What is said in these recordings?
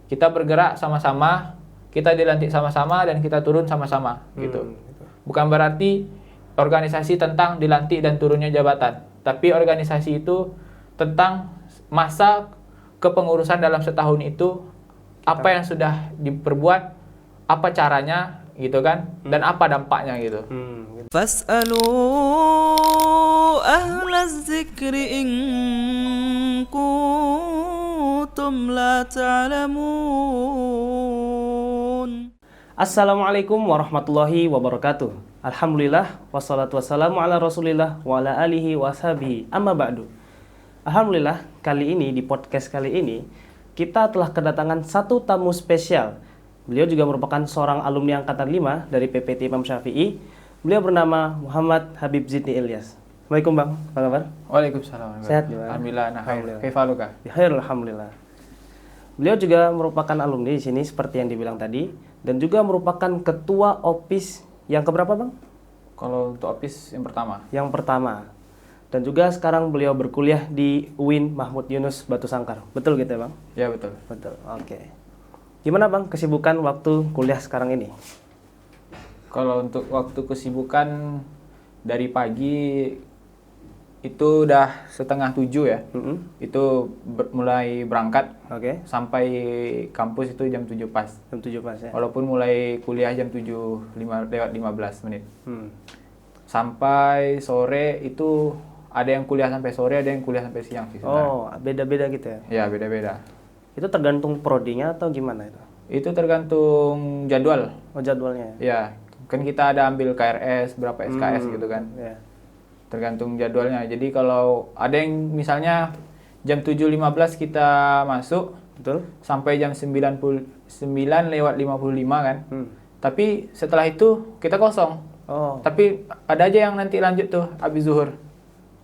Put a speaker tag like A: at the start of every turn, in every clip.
A: kita bergerak sama-sama, kita dilantik sama-sama dan kita turun sama-sama gitu. Bukan berarti organisasi tentang dilantik dan turunnya jabatan, tapi organisasi itu tentang masa kepengurusan dalam setahun itu, apa yang sudah diperbuat, apa caranya gitu kan, dan apa dampaknya gitu.
B: Fas'alu ahlaz zikri in kuntum la ta'lamun.
C: Assalamualaikum warahmatullahi wabarakatuh. Alhamdulillah wassalatu wassalamu ala Rasulillah wa ala alihi washabihi amma ba'du. Alhamdulillah, kali ini di podcast kali ini kita telah kedatangan satu tamu spesial. Beliau juga merupakan seorang alumni angkatan 5 dari PPT Imam Syafi'i. Beliau bernama Muhammad Habib Zidni Ilyas. Assalamualaikum Bang, apa kabar?
A: Waalaikumsalam.
C: Sehat gimana?
A: Alhamdulillah,
C: Alhamdulillah.
A: kaifaluka?
C: Alhamdulillah. Beliau juga merupakan alumni di sini seperti yang dibilang tadi, dan juga merupakan ketua OPIS yang keberapa Bang?
A: Kalau untuk OPIS yang pertama.
C: Yang pertama. Dan juga sekarang beliau berkuliah di UIN Mahmud Yunus Batu Sangkar. Betul gitu ya Bang?
A: Ya betul.
C: Betul, oke. Gimana Bang kesibukan waktu kuliah sekarang ini?
A: Kalau untuk waktu kesibukan dari pagi itu udah 6:30 ya. Itu mulai berangkat.
C: Oke.
A: Sampai kampus itu jam 7 pas.
C: Jam 7 pas ya.
A: Walaupun mulai kuliah jam 7:15 menit. Sampai sore itu ada yang kuliah sampai sore, ada yang kuliah sampai siang sih sebenarnya.
C: Oh, beda-beda gitu ya.
A: Ya, beda-beda.
C: Itu tergantung prodinya atau gimana itu?
A: Itu tergantung jadwal.
C: Oh, jadwalnya ya.
A: Ya, kan kita ada ambil KRS, berapa SKS gitu kan.
C: Ya.
A: Tergantung jadwalnya. Jadi kalau ada yang misalnya jam 7.15 kita masuk,
C: Betul?
A: sampai jam 9:55 kan. Tapi setelah itu kita kosong.
C: Oh.
A: Tapi ada aja yang nanti lanjut tuh habis zuhur.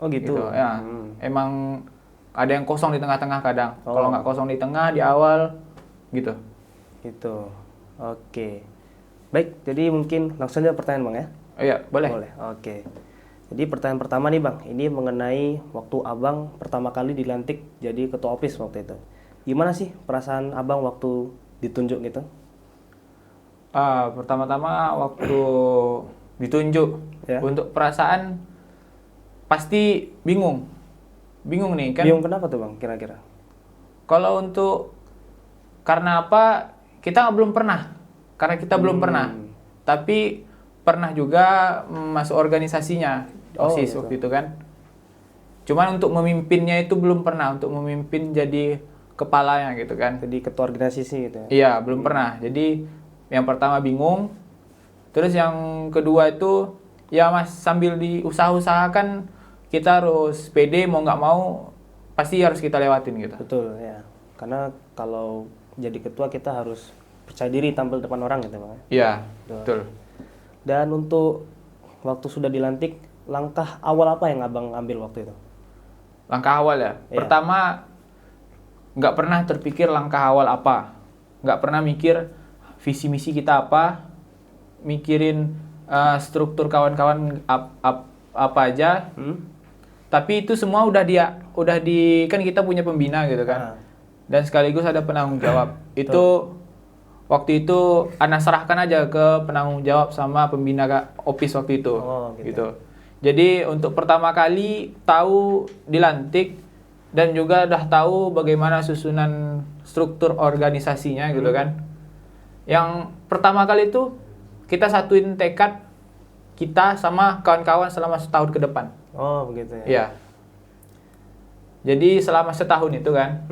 C: Oh gitu.
A: Ya. Emang ada yang kosong di tengah-tengah kadang.
C: Oh.
A: Kalau nggak kosong di tengah, di awal gitu.
C: Gitu. Oke. Baik, jadi mungkin langsung aja pertanyaan Bang ya.
A: Oh iya, boleh.
C: Boleh. Oke. Jadi pertanyaan pertama nih Bang, ini mengenai waktu Abang pertama kali dilantik jadi ketua OPIS waktu itu. Gimana sih perasaan Abang waktu ditunjuk gitu?
A: Pertama-tama waktu ditunjuk,
C: Ya.
A: untuk perasaan pasti bingung. Bingung nih kan.
C: Bingung kenapa tuh Bang kira-kira?
A: Kalau untuk karena apa? Kita belum pernah. Karena kita belum pernah. Tapi pernah juga masuk organisasinya OSIS
C: gitu.
A: waktu itu kan. Cuman untuk memimpinnya itu belum pernah, untuk memimpin jadi kepalanya gitu kan.
C: Jadi ketua organisasi gitu ya.
A: Iya, belum pernah. Jadi yang pertama bingung. Terus yang kedua itu ya Mas, sambil diusaha-usahakan kita harus pede, mau nggak mau pasti harus kita lewatin gitu.
C: Betul ya. Karena kalau jadi ketua kita harus percaya diri tampil depan orang gitu Bang.
A: Iya, betul.
C: Dan untuk waktu sudah dilantik, langkah awal apa yang Abang ambil waktu itu?
A: Langkah awal ya.
C: Iya.
A: Pertama, nggak pernah terpikir langkah awal apa. Nggak pernah mikir visi misi kita apa. Mikirin struktur kawan-kawan apa aja. Tapi itu semua udah kan kita punya pembina gitu kan. Dan sekaligus ada penanggung jawab. Itu waktu itu Ana serahkan aja ke penanggung jawab sama pembina OPIS waktu itu.
C: Oh, gitu.
A: Jadi untuk pertama kali tahu dilantik dan juga udah tahu bagaimana susunan struktur organisasinya gitu kan. Yang pertama kali itu kita satuin tekad kita sama kawan-kawan selama setahun ke depan.
C: Oh, begitu ya.
A: Iya. Jadi selama setahun itu kan,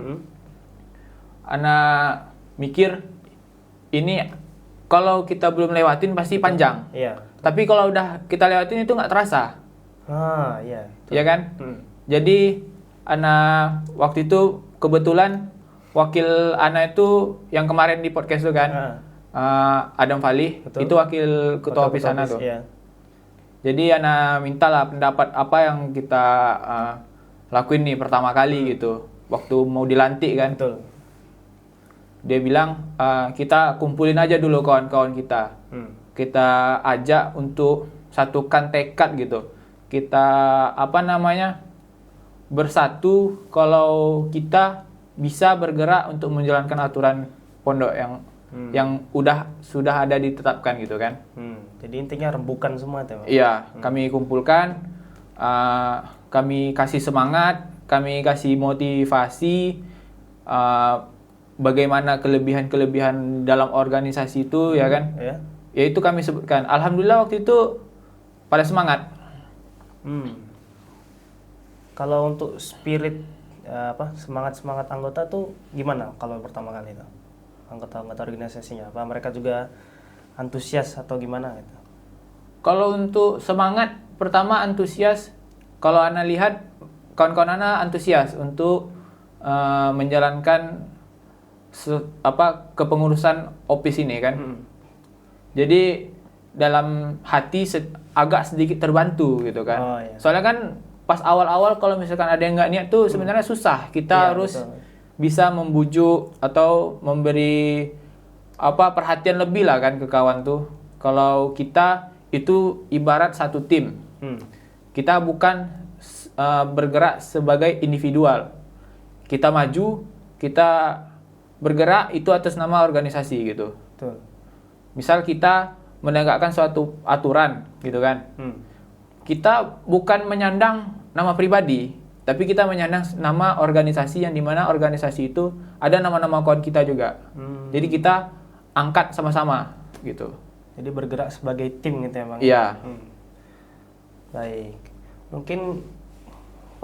A: Ana mikir ini kalau kita belum lewatin pasti panjang.
C: Iya.
A: Tapi kalau udah kita lewatin itu nggak terasa.
C: Iya.
A: Iya kan? Jadi Ana waktu itu kebetulan wakil Ana itu yang kemarin di podcast itu kan, Adam Fali.
C: Betul.
A: Itu wakil ketua OPIS Ana tuh.
C: Iya.
A: Jadi Ana mintalah pendapat apa yang kita lakuin nih pertama kali gitu. Waktu mau dilantik kan.
C: Betul.
A: Dia bilang kita kumpulin aja dulu kawan-kawan kita. Kita ajak untuk satukan tekad gitu. Kita bersatu kalau kita bisa bergerak untuk menjalankan aturan pondok yang sudah ada ditetapkan gitu kan.
C: Jadi intinya rembukan semua tuh.
A: Iya, kami kumpulkan, kami kasih semangat, kami kasih motivasi, bagaimana kelebihan-kelebihan dalam organisasi itu ya kan.
C: Ya.
A: Ya itu kami sebutkan. Alhamdulillah waktu itu pada semangat.
C: Kalau untuk spirit semangat anggota tuh gimana kalau pertama kali itu? Anggota organisasinya, apa mereka juga antusias atau gimana gitu?
A: Kalau untuk semangat, pertama antusias. Kalau Ana lihat, kawan-kawan Ana antusias untuk menjalankan kepengurusan OPIS ini kan. Jadi dalam hati agak sedikit terbantu gitu kan.
C: Oh, iya.
A: Soalnya kan pas awal-awal kalau misalkan ada yang nggak niat tuh sebenarnya susah. Kita
C: Iya,
A: harus
C: betul.
A: bisa membujuk atau memberi perhatian lebih lah kan ke kawan tuh. Kalau kita itu ibarat satu tim. Kita bukan bergerak sebagai individual. Kita maju, kita bergerak itu atas nama organisasi gitu.
C: Betul.
A: Misal kita menegakkan suatu aturan gitu kan. Kita bukan menyandang nama pribadi, tapi kita menyandang nama organisasi yang dimana organisasi itu ada nama-nama kawan kita juga. Jadi kita angkat sama-sama gitu.
C: Jadi bergerak sebagai tim gitu ya Bang?
A: Iya.
C: Baik. Mungkin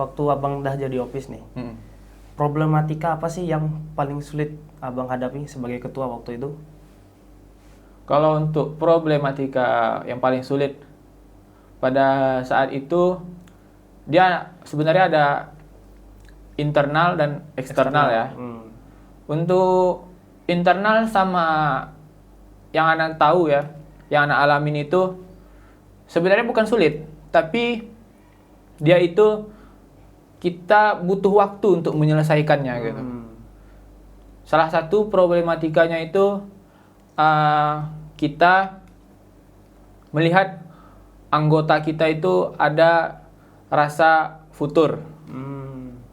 C: waktu Abang dah jadi OPIS nih, problematika apa sih yang paling sulit Abang hadapi sebagai ketua waktu itu?
A: Kalau untuk problematika yang paling sulit pada saat itu, dia sebenarnya ada internal dan eksternal ya. Untuk internal sama yang anak tahu ya, yang anak alamin itu sebenarnya bukan sulit, tapi dia itu kita butuh waktu untuk menyelesaikannya gitu. Salah satu problematikanya itu kita melihat anggota kita itu ada rasa futur.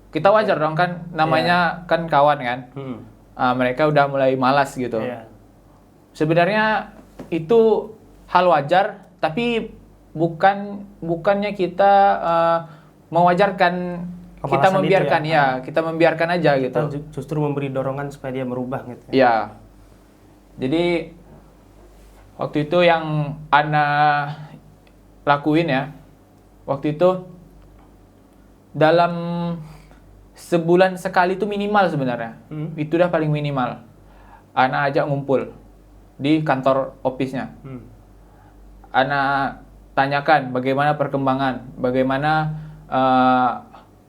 A: Kita wajar dong kan, namanya kan kawan kan. Mereka udah mulai malas gitu. Sebenarnya itu hal wajar, tapi bukannya kita mewajarkan, kita
C: Kemalasan
A: membiarkan
C: itu ya?
A: kita membiarkan aja gitu.
C: Kita justru memberi dorongan supaya dia merubah gitu.
A: Iya. Jadi waktu itu yang Ana lakuin ya, waktu itu dalam sebulan sekali itu minimal sebenarnya. Itu udah paling minimal. Ana ajak ngumpul di kantor OPIS-nya. Ana tanyakan bagaimana perkembangan, bagaimana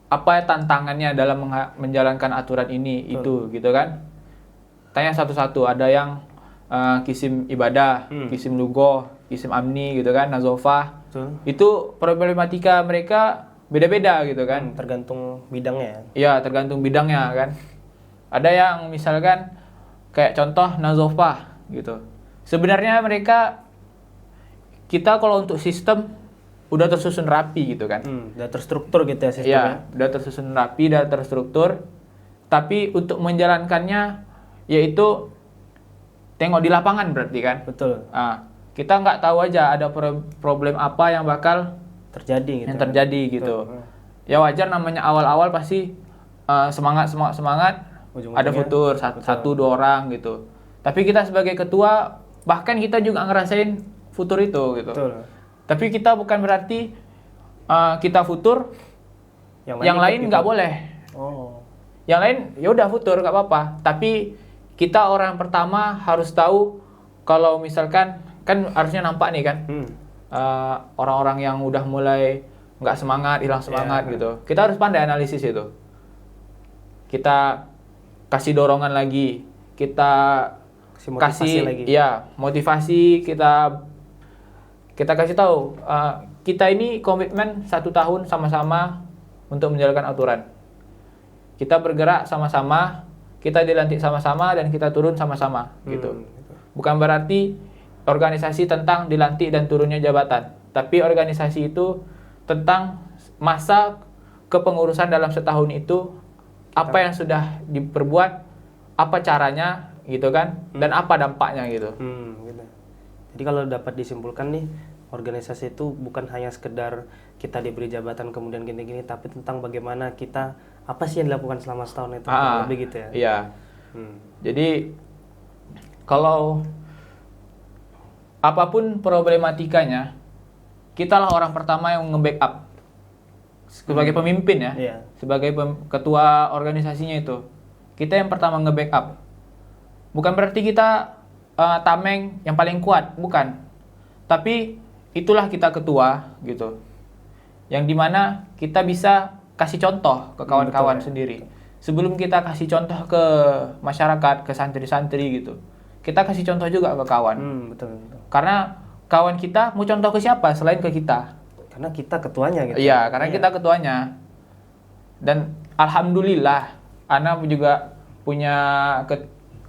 A: apa tantangannya dalam menjalankan aturan ini. Itu gitu kan. Tanya satu-satu, ada yang kisim ibadah, kisim lugoh, kisim amni gitu kan, nazofah. Itu problematika mereka beda-beda gitu kan.
C: Tergantung bidangnya ya.
A: Iya, tergantung bidangnya kan. Ada yang misalkan kayak contoh nazofah gitu. Sebenarnya kita kalau untuk sistem udah tersusun rapi gitu kan.
C: Udah terstruktur gitu ya sistemnya.
A: Iya, udah tersusun rapi, udah terstruktur. Tapi untuk menjalankannya yaitu tengok di lapangan berarti kan.
C: Betul.
A: Kita nggak tahu aja ada problem apa yang bakal
C: Terjadi gitu.
A: yang terjadi gitu. Ya wajar, namanya awal-awal pasti semangat.
C: Ujung-ujungnya,
A: Ada futur satu dua orang gitu. Tapi kita sebagai ketua bahkan kita juga ngerasain futur itu gitu.
C: Betul.
A: Tapi kita bukan berarti kita futur, yang lain nggak boleh. Yang lain ya udah futur nggak apa-apa. Tapi kita orang pertama harus tahu kalau misalkan kan harusnya nampak nih kan orang-orang yang udah mulai nggak semangat, hilang semangat gitu. Kita harus pandai analisis itu. Kita kasih dorongan lagi, kita kasih
C: lagi.
A: Ya motivasi, kita kasih tahu kita ini komitmen 1 tahun sama-sama untuk menjalankan aturan. Kita bergerak sama-sama, kita dilantik sama-sama dan kita turun sama-sama gitu. Bukan berarti organisasi tentang dilantik dan turunnya jabatan, tapi organisasi itu tentang masa kepengurusan dalam setahun itu, apa yang sudah diperbuat, apa caranya gitu kan, dan apa dampaknya gitu.
C: Gitu. Jadi kalau dapat disimpulkan nih, organisasi itu bukan hanya sekedar kita diberi jabatan kemudian gini-gini, tapi tentang bagaimana kita, apa sih yang dilakukan selama setahun itu, lebih gitu ya.
A: Iya. Jadi kalau apapun problematikanya, kitalah orang pertama yang nge-backup sebagai pemimpin ya,
C: Iya.
A: sebagai ketua organisasinya itu. Kita yang pertama nge-backup. Bukan berarti kita tameng yang paling kuat, bukan. Tapi itulah kita ketua gitu. Yang dimana kita bisa kasih contoh ke kawan-kawan sendiri. Sebelum kita kasih contoh ke masyarakat, ke santri-santri gitu, kita kasih contoh juga ke kawan.
C: Betul, betul.
A: Karena kawan kita mau contoh ke siapa selain ke kita?
C: Karena kita ketuanya gitu.
A: Iya, karena kita ketuanya. Dan alhamdulillah, Ana juga punya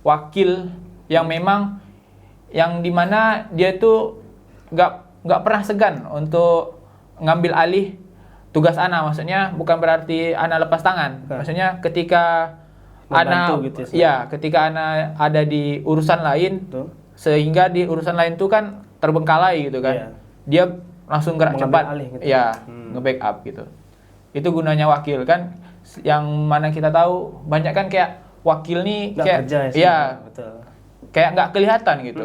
A: wakil yang memang yang dimana dia tuh nggak pernah segan untuk ngambil alih tugas Ana. Maksudnya bukan berarti Ana lepas tangan. Maksudnya ketika Ana,
C: membantu gitu ya,
A: ya, ketika Ana ada di urusan lain,
C: Betul.
A: sehingga di urusan lain tuh kan terbengkalai gitu kan.
C: Iya.
A: Dia langsung gerak
C: Mengambil
A: cepat,
C: alih gitu.
A: ya, nge-backup gitu. Itu gunanya wakil kan, yang mana kita tahu banyak kan kayak wakil nih
C: Nggak
A: kayak,
C: kerja sih.
A: ya,
C: Betul.
A: kayak nggak kelihatan gitu.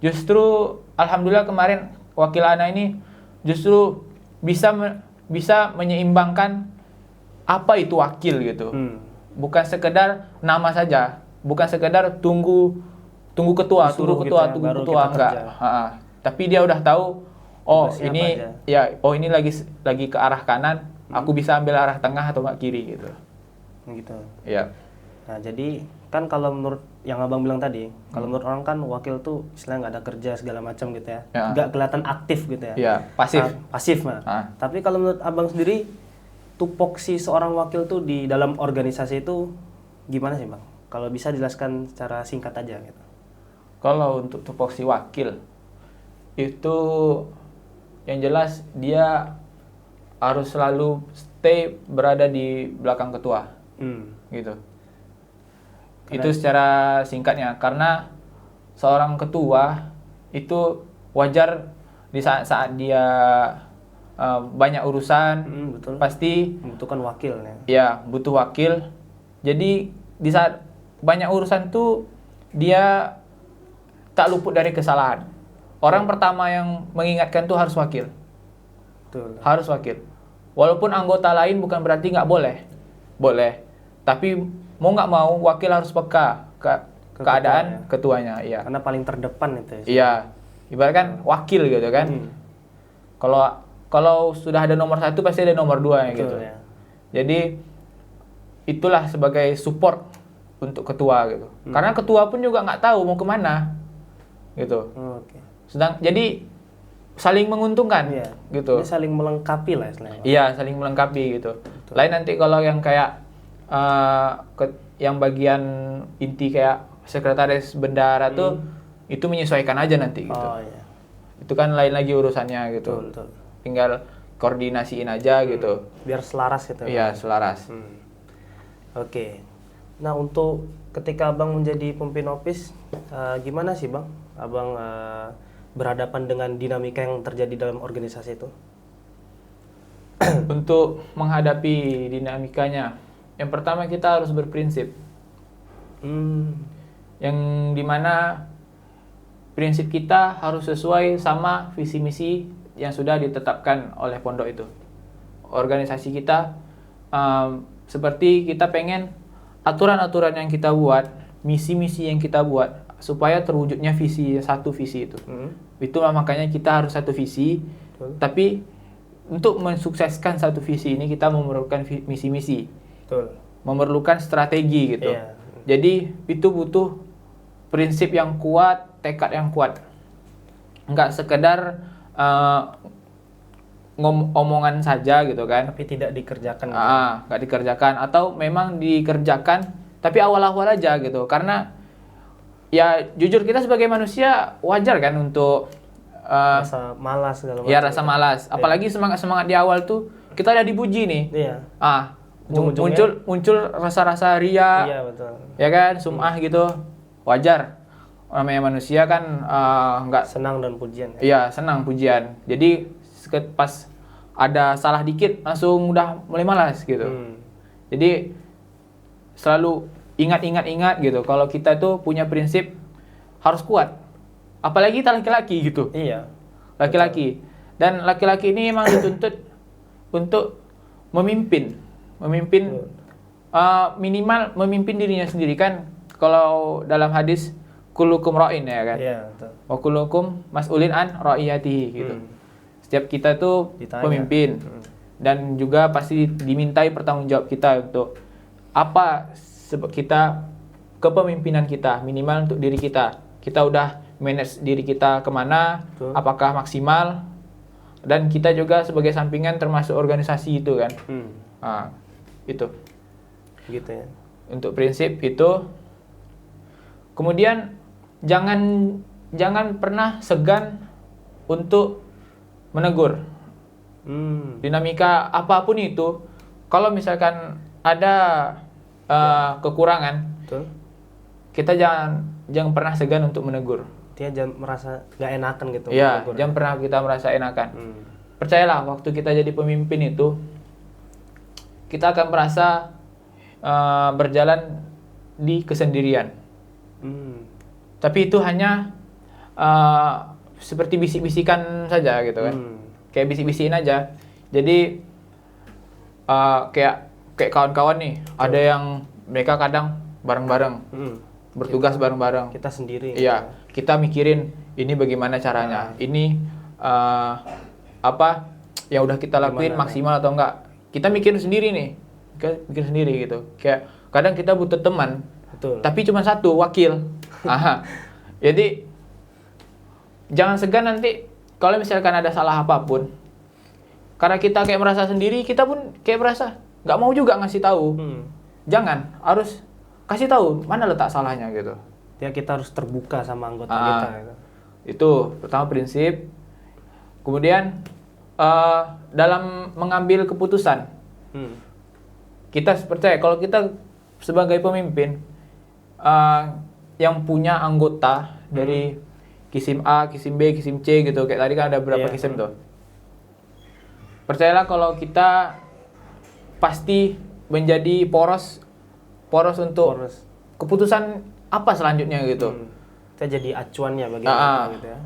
A: Justru alhamdulillah kemarin wakil Ana ini justru bisa menyeimbangkan apa itu wakil gitu. Bukan sekedar nama saja, bukan sekedar tunggu ketua,
C: Disuruh
A: tunggu
C: gitu ya,
A: ketua,
C: baru
A: ketua
C: kita
A: enggak.
C: kerja.
A: Tapi dia udah tahu, oh
C: Tugasnya
A: ini
C: apa
A: ya, oh ini lagi ke arah kanan, aku bisa ambil arah tengah atau nggak kiri gitu.
C: Gitu.
A: Iya.
C: Nah, jadi kan kalau menurut yang Abang bilang tadi, kalau menurut orang kan wakil tuh istilahnya nggak ada kerja segala macam gitu ya.
A: Ya.
C: Nggak kelihatan aktif gitu ya.
A: Iya, pasif.
C: Pasif mah. Tapi kalau menurut Abang sendiri, tupoksi seorang wakil tuh di dalam organisasi itu gimana sih, Bang? Kalau bisa dijelaskan secara singkat aja gitu.
A: Kalau untuk tupoksi wakil itu yang jelas dia harus selalu stay berada di belakang ketua gitu. Itu secara singkatnya, karena seorang ketua itu wajar di saat dia banyak urusan,
C: Betul.
A: pasti
C: Membutuhkan wakil ya.
A: ya butuh wakil. Jadi di saat banyak urusan tuh dia tak luput dari kesalahan. Orang pertama yang mengingatkan tuh harus wakil.
C: Betul.
A: Harus wakil. Walaupun anggota lain bukan berarti nggak boleh. Boleh. Tapi mau nggak mau wakil harus peka ke keadaan ketuanya. Iya.
C: Karena paling terdepan itu ya.
A: Iya. Ibaratkan wakil gitu kan. Kalau sudah ada nomor 1 pasti ada nomor 2
C: Betul,
A: gitu.
C: ya.
A: Jadi itulah sebagai support untuk ketua gitu. Karena ketua pun juga nggak tahu mau kemana gitu.
C: Oke.
A: Jadi saling menguntungkan
C: Iya.
A: gitu.
C: Ini saling melengkapi lah istilahnya.
A: Iya, saling melengkapi gitu. Lain nanti kalau yang kayak yang bagian inti kayak sekretaris bendara tuh itu menyesuaikan aja nanti gitu.
C: Oh iya.
A: Itu kan lain lagi urusannya gitu.
C: Betul.
A: Tinggal koordinasiin aja gitu.
C: Biar selaras gitu.
A: Iya, selaras.
C: Oke. Nah, untuk ketika Abang menjadi pemimpin OPIS, gimana sih Bang? Abang berhadapan dengan dinamika yang terjadi dalam organisasi itu?
A: Untuk menghadapi dinamikanya, yang pertama kita harus berprinsip. Yang dimana prinsip kita harus sesuai sama visi misi yang sudah ditetapkan oleh pondok itu. Organisasi kita seperti kita pengen aturan-aturan yang kita buat, misi-misi yang kita buat supaya terwujudnya visi itu. Itulah makanya kita harus satu visi. Tapi untuk mensukseskan satu visi ini kita memerlukan misi-misi. Memerlukan strategi gitu.
C: Iya.
A: Jadi itu butuh prinsip yang kuat, tekad yang kuat. Enggak sekedar omongan saja gitu kan.
C: Tapi tidak dikerjakan.
A: Nggak dikerjakan, atau memang dikerjakan tapi awal-awal aja gitu. Karena ya jujur kita sebagai manusia wajar kan untuk
C: Rasa malas segala macam.
A: ya rasa malas. Apalagi semangat di awal tuh kita udah dipuji nih.
C: Iya.
A: Muncul rasa-rasa ria.
C: Iya, betul.
A: Ya kan, sum'ah gitu. wajar. Namanya manusia kan nggak
C: Senang dan pujian.
A: iya senang pujian. Jadi pas ada salah dikit langsung udah mulai malas gitu. Jadi selalu ingat gitu kalau kita tuh punya prinsip harus kuat. Apalagi kita laki-laki gitu.
C: Iya.
A: Laki-laki. Dan laki-laki ini memang dituntut untuk memimpin. Minimal memimpin dirinya sendiri kan. Kalau dalam hadis kullukum ra'in ya kan.
C: Iya, betul.
A: Wa kullukum mas'ulin an ra'iyatihi gitu. Setiap kita tuh
C: Ditanya.
A: pemimpin dan juga pasti dimintai pertanggungjawab kita untuk apa kita kepemimpinan kita minimal untuk diri kita. Kita udah manage diri kita kemana,
C: Betul.
A: apakah maksimal, dan kita juga sebagai sampingan termasuk organisasi itu kan. Nah, itu
C: Gitu ya.
A: untuk prinsip itu. Kemudian jangan pernah segan untuk menegur. Dinamika apapun itu, kalau misalkan ada kekurangan,
C: Betul.
A: kita jangan pernah segan untuk menegur.
C: Dia jangan merasa nggak enakan gitu.
A: Iya,
C: menegur.
A: jangan pernah kita merasa enakan.
C: Hmm.
A: Percayalah, waktu kita jadi pemimpin itu, kita akan merasa berjalan di kesendirian. Tapi itu hanya seperti bisik-bisikan saja gitu kan. Kayak bisik-bisikin aja. Jadi kayak kawan-kawan nih, ada yang mereka kadang bareng-bareng, bertugas bareng-bareng.
C: Kita sendiri.
A: Iya, kita mikirin ini bagaimana caranya. Ini apa yang udah kita lakuin
C: Gimana,
A: maksimal atau enggak. Kita mikirin sendiri nih. Kita mikir sendiri gitu. Kayak kadang kita butuh teman,
C: Betul.
A: tapi cuma satu, wakil. Aha. Jadi jangan segan nanti kalau misalkan ada salah apapun. Karena kita kayak merasa sendiri, kita pun kayak merasa nggak mau juga ngasih tahu. Jangan, harus kasih tahu mana letak salahnya gitu.
C: Ya kita harus terbuka sama anggota kita gitu.
A: Itu pertama prinsip. Kemudian dalam mengambil keputusan, kita percaya kalau kita sebagai pemimpin yang punya anggota dari kisim A, kisim B, kisim C gitu, kayak tadi kan ada beberapa kisim tuh. Percayalah kalau kita pasti menjadi poros untuk keputusan apa selanjutnya gitu.
C: Kita jadi acuannya bagi kita gitu ya.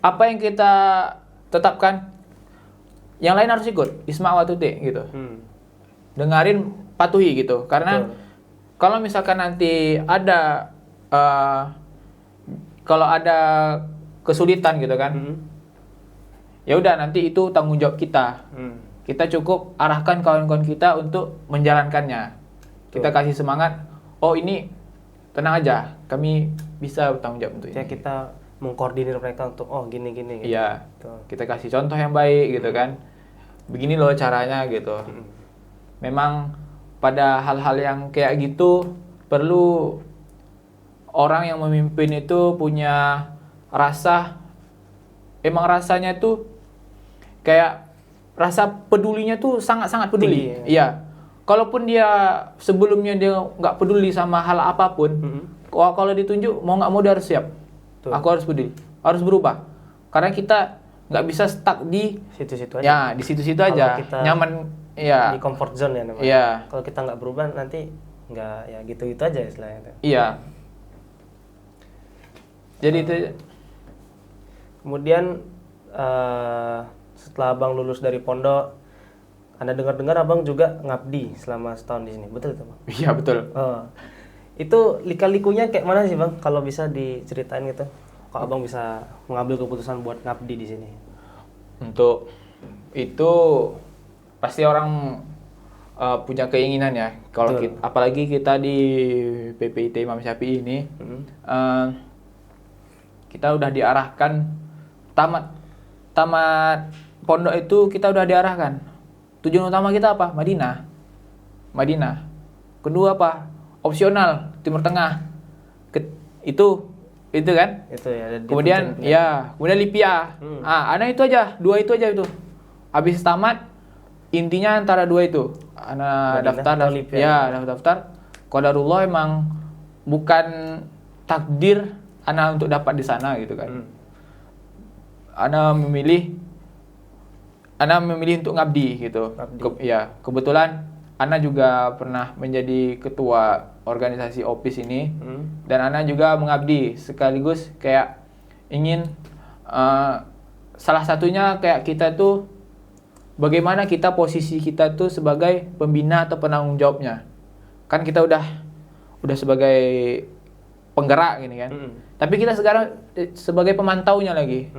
A: Apa yang kita tetapkan, yang lain harus ikut, isma' wa tuti gitu. Dengarin, patuhi gitu. Karena kalau misalkan nanti ada kalau ada kesulitan gitu kan, ya udah nanti itu tanggung jawab kita. Kita cukup arahkan kawan-kawan kita untuk menjalankannya. Kita kasih semangat. Oh ini tenang aja, kami bisa bertanggung jawab untuk
C: Ya
A: ini.
C: kita mengkoordinir mereka untuk gini gitu.
A: Iya.
C: Betul.
A: Kita kasih contoh yang baik gitu kan. Begini loh caranya gitu. Memang pada hal-hal yang kayak gitu perlu orang yang memimpin itu punya rasanya tuh kayak rasa pedulinya tuh sangat-sangat peduli.
C: Tinggi,
A: Iya. Kalaupun dia sebelumnya dia nggak peduli sama hal apapun, kalau ditunjuk mau nggak mau dia harus siap.
C: Betul.
A: Aku harus peduli, harus berubah. Karena kita nggak bisa stuck di
C: Situ-situ aja.
A: ya di situ-situ
C: Kalau
A: aja,
C: kita
A: nyaman. Iya.
C: Di comfort zone ya namanya.
A: Iya.
C: Kalau kita nggak berubah nanti nggak ya gitu-gitu aja istilahnya.
A: Iya. Jadi itu.
C: Kemudian setelah abang lulus dari pondok, Anda dengar-dengar abang juga ngabdi selama setahun di sini, betul itu bang?
A: Iya betul.
C: Itu lika-likunya kayak mana sih bang? Kalau bisa diceritain gitu, kalau abang bisa mengambil keputusan buat ngabdi di sini.
A: Untuk itu pasti orang punya keinginan ya. Kalau apalagi kita di PPIT Imam Syafi'i ini, kita udah diarahkan tamat pondok itu kita udah diarahkan. Tujuan utama kita apa? Madinah. Kedua apa? Opsional Timur Tengah. Itu kan?
C: Itu ya.
A: Kemudian Lipia. Anak itu aja, dua itu aja itu. Habis tamat intinya antara dua itu. Anak
C: Madinah
A: daftar
C: atau Lipia?
A: daftar. Qadarullah emang bukan takdir ana untuk dapat di sana gitu kan. Ana memilih untuk ngabdi gitu. Ya, kebetulan ana juga pernah menjadi ketua organisasi OPIS ini dan ana juga mengabdi sekaligus kayak ingin salah satunya kayak kita tuh bagaimana kita posisi kita tuh sebagai pembina atau penanggung jawabnya. Kan kita udah sebagai penggerak gini kan. Tapi kita sekarang sebagai pemantaunya lagi.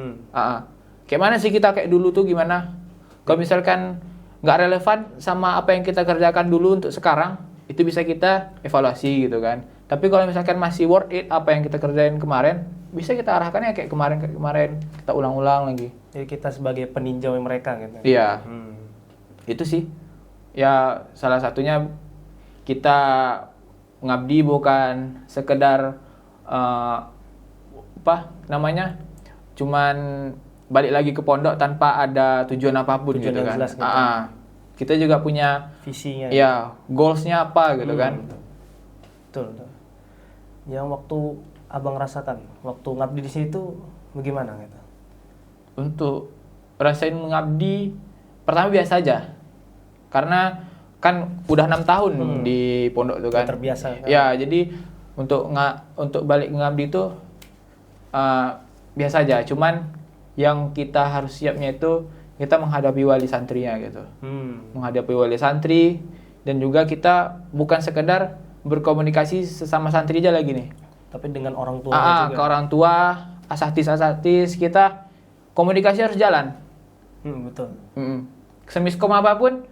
A: Kayak mana sih kita kayak dulu tuh gimana? Kalau misalkan nggak relevan sama apa yang kita kerjakan dulu untuk sekarang, itu bisa kita evaluasi gitu kan. Tapi kalau misalkan masih worth it apa yang kita kerjain kemarin, bisa kita arahkannya kayak kemarin kita ulang-ulang lagi.
C: Jadi kita sebagai peninjau mereka gitu.
A: Iya. Itu sih. Ya salah satunya kita ngabdi bukan sekedar cuman balik lagi ke pondok tanpa ada tujuan apapun
C: Tujuan
A: gitu
C: yang
A: kan.
C: jelas gitu.
A: Kita juga punya
C: Visinya.
A: ya goalsnya apa gitu kan.
C: Betul. Yang waktu abang rasakan waktu ngabdi di sini tuh bagaimana gitu?
A: Untuk rasain mengabdi pertama biasa aja. Karena kan udah 6 tahun di pondok tuh kan.
C: Terbiasa kan?
A: Ya, jadi untuk balik ngabdi itu biasa aja. Cuman yang kita harus siapnya itu kita menghadapi wali santrinya gitu. Menghadapi wali santri dan juga kita bukan sekedar berkomunikasi sesama santri aja lagi nih.
C: Tapi dengan orang tua juga.
A: Ke orang tua, asatidz kita komunikasi harus jalan.
C: Betul.
A: Semiskom apapun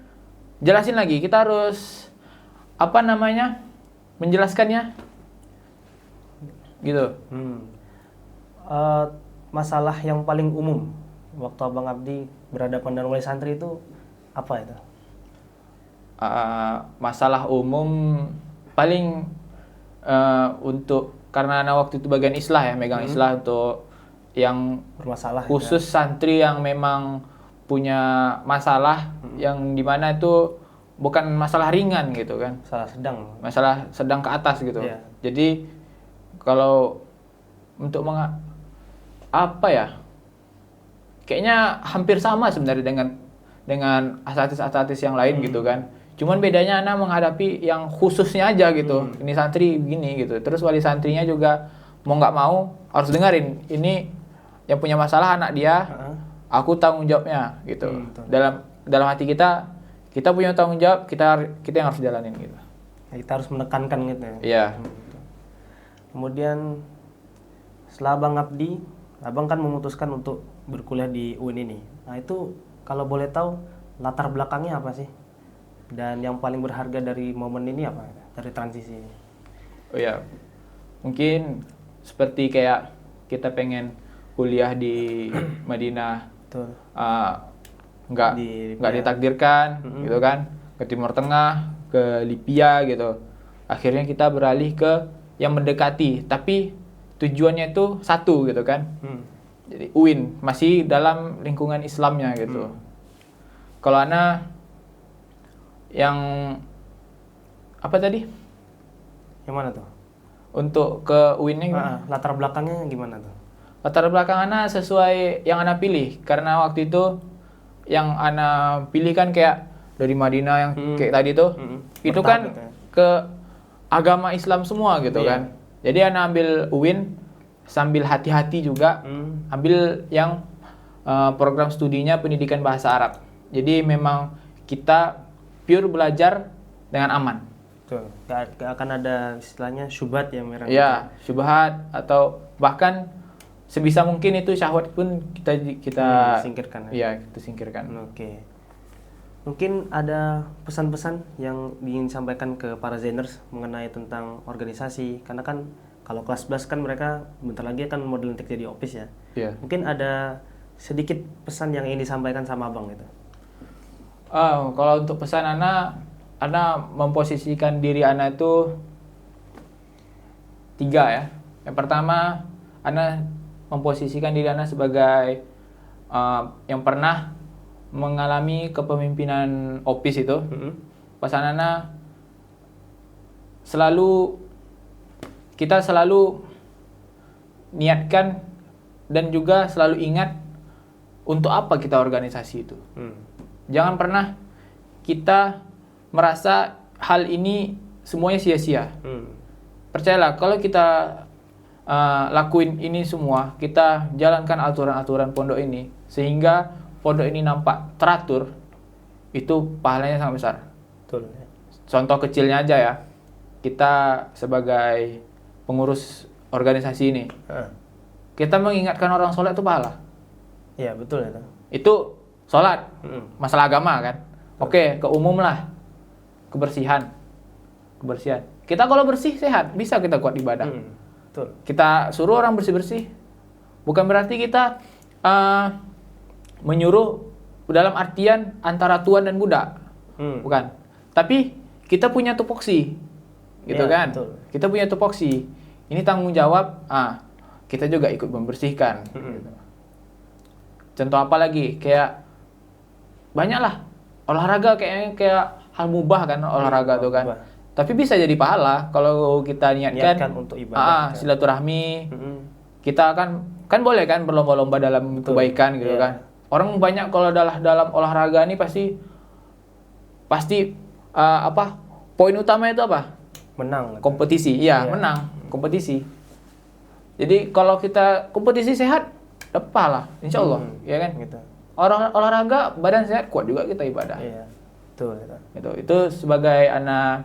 A: jelasin lagi. Kita harus menjelaskannya gitu.
C: Masalah yang paling umum waktu abang abdi berhadapan dengan wali santri itu apa itu?
A: Masalah umum paling untuk karena anak waktu itu bagian islah ya, megang islah untuk yang
C: Bermasalah
A: khusus santri yang memang punya masalah yang dimana itu bukan masalah ringan gitu kan, masalah sedang ke atas gitu. Jadi kalau untuk kayaknya hampir sama sebenarnya dengan asatidz yang lain gitu kan. Cuman bedanya anak menghadapi yang khususnya aja gitu. Ini santri begini gitu. Terus wali santrinya juga mau nggak mau harus dengerin. Ini yang punya masalah anak dia, aku tanggung jawabnya gitu. Dalam hati kita punya tanggung jawab, kita yang harus jalanin gitu.
C: Kita harus menekankan gitu ya.
A: Iya.
C: Kemudian setelah abang ngabdi, abang kan memutuskan untuk berkuliah di UIN ini. Nah itu kalau boleh tahu latar belakangnya apa sih? Dan yang paling berharga dari momen ini apa? Dari transisi ini?
A: Oh ya, mungkin seperti kayak kita pengen kuliah di Madinah, nggak ditakdirkan, gitu kan? Ke Timur Tengah, ke Libya gitu. Akhirnya kita beralih ke yang mendekati, tapi tujuannya itu satu gitu kan? Jadi UIN masih dalam lingkungan Islamnya gitu. Kalau ana yang apa tadi?
C: Yang mana tuh?
A: Untuk ke UIN-nya gimana?
C: Latar belakangnya gimana tuh?
A: Latar belakang ana sesuai yang ana pilih karena waktu itu yang ana pilih kan kayak dari Madinah yang kayak tadi tuh. Itu kan ke agama Islam semua gitu kan. Jadi ana ambil UIN sambil hati-hati juga ambil yang program studinya pendidikan bahasa Arab. Jadi memang kita pure belajar dengan aman.
C: Tuh, gak akan ada istilahnya syubhat ya merah.
A: Ya, syubhat atau bahkan sebisa mungkin itu syahwat pun kita
C: singkirkan.
A: Iya, kita singkirkan.
C: Oke. Mungkin ada pesan-pesan yang ingin disampaikan ke para Zeners mengenai tentang organisasi, karena kan kalau kelas 11 kan mereka bentar lagi kan mau dilantik jadi OPIS ya.
A: Iya.
C: Mungkin ada sedikit pesan yang ingin disampaikan sama abang gitu.
A: Kalau untuk pesan ana memposisikan diri ana itu 3 ya. Yang pertama, ana memposisikan diri ana sebagai yang pernah mengalami kepemimpinan OPIS itu. Pesan ana selalu kita selalu niatkan dan juga selalu ingat untuk apa kita organisasi itu. Jangan pernah kita merasa hal ini semuanya sia-sia. Percayalah, kalau kita lakuin ini semua, kita jalankan aturan-aturan pondok ini, sehingga pondok ini nampak teratur, itu pahalanya sangat besar.
C: Betul.
A: Contoh kecilnya aja ya, kita sebagai pengurus organisasi ini, kita mengingatkan orang sholat itu pahala.
C: Iya, betul itu.
A: Itu sholat, masalah agama kan. Oke, ke umum lah, kebersihan. Kita kalau bersih sehat, bisa kita kuat ibadah.
C: Betul.
A: Kita suruh orang bersih-bersih, bukan berarti kita menyuruh dalam artian antara tuan dan budak, bukan. Tapi kita punya tupoksi, gitu
C: Ya,
A: kan?
C: betul.
A: Kita punya tupoksi. Ini tanggung jawab. Kita juga ikut membersihkan. Gitu. Contoh apa lagi? Kayak banyak lah olahraga kayak hal mubah kan, olahraga tuh kan.
C: mubah.
A: Tapi bisa jadi pahala kalau kita niatkan
C: Untuk ibadah.
A: silaturahmi. Kita kan boleh kan berlomba-lomba dalam kebaikan gitu
C: Iya.
A: kan. Orang banyak kalau dalam olahraga ini pasti poin utamanya itu apa?
C: Menang.
A: Kompetisi. Iya, menang, kompetisi. Jadi kalau kita kompetisi sehat, dapat pahala, insya Allah, ya kan?
C: Gitu.
A: Orang olahraga badan sehat, kuat juga kita ibadah.
C: Iya. Betul itu.
A: Itu sebagai ana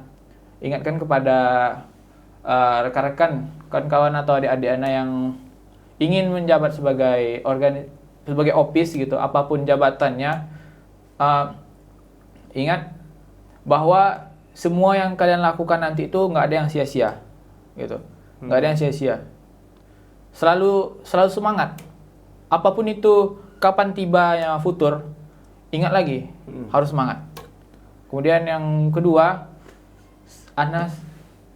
A: ingatkan kepada rekan-rekan, kawan-kawan atau adik-adik ana yang ingin menjabat sebagai OPIS gitu, apapun jabatannya, ingat bahwa semua yang kalian lakukan nanti itu nggak ada yang sia-sia, gitu, nggak ada yang sia-sia. Selalu semangat. Apapun itu, kapan tibanya futur, ingat lagi, harus semangat. Kemudian yang kedua, ana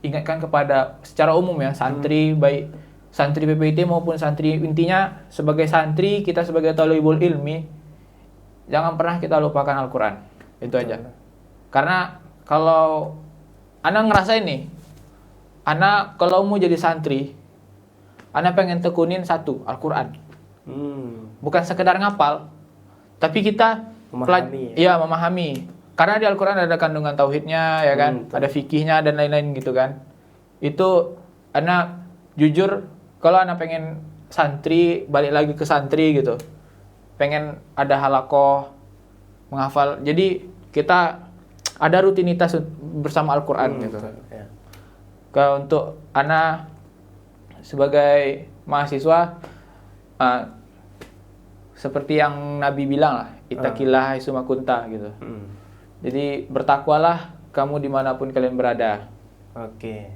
A: ingatkan kepada secara umum ya, santri, baik santri PPIT maupun santri, intinya sebagai santri, kita sebagai thalibul ilmi, jangan pernah kita lupakan Al-Quran. Itu aja. Karena kalau ana ngerasain nih, ana kalau mau jadi santri, ana pengen tekunin satu, Al-Quran. Bukan sekedar ngapal, tapi kita
C: Memahami.
A: memahami. Karena di Al-Quran ada kandungan tauhidnya, ya kan, ada fikihnya dan lain-lain gitu kan. Itu ana jujur, kalau ana pengen santri, balik lagi ke santri gitu, pengen ada halakoh menghafal. Jadi kita ada rutinitas bersama Al-Quran gitu.
C: Ya.
A: Untuk ana sebagai mahasiswa, seperti yang Nabi bilang lah, ittaqillah haitsuma kunta gitu. Jadi bertakwalah kamu dimanapun kalian berada.
C: Oke.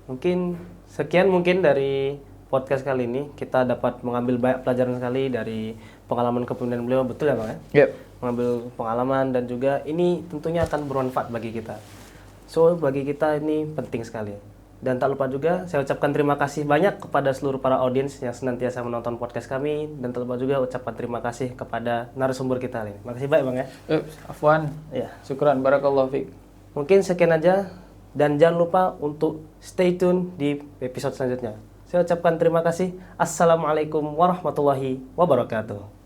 C: Mungkin sekian dari podcast kali ini. Kita dapat mengambil banyak pelajaran sekali dari pengalaman kepemimpinan beliau. Betul ya Bang ya?
A: Yep.
C: Mengambil pengalaman dan juga ini tentunya akan bermanfaat bagi kita. So bagi kita ini penting sekali. Dan tak lupa juga saya ucapkan terima kasih banyak kepada seluruh para audiens yang senantiasa menonton podcast kami. Dan tak lupa juga ucapkan terima kasih kepada narasumber kita ini. Makasih banyak Bang ya.
A: Afwan.
C: Ya.
A: Syukran, barakallahu fiik.
C: Mungkin sekian aja. Dan jangan lupa untuk stay tune di episode selanjutnya. Saya ucapkan terima kasih. Assalamualaikum warahmatullahi wabarakatuh.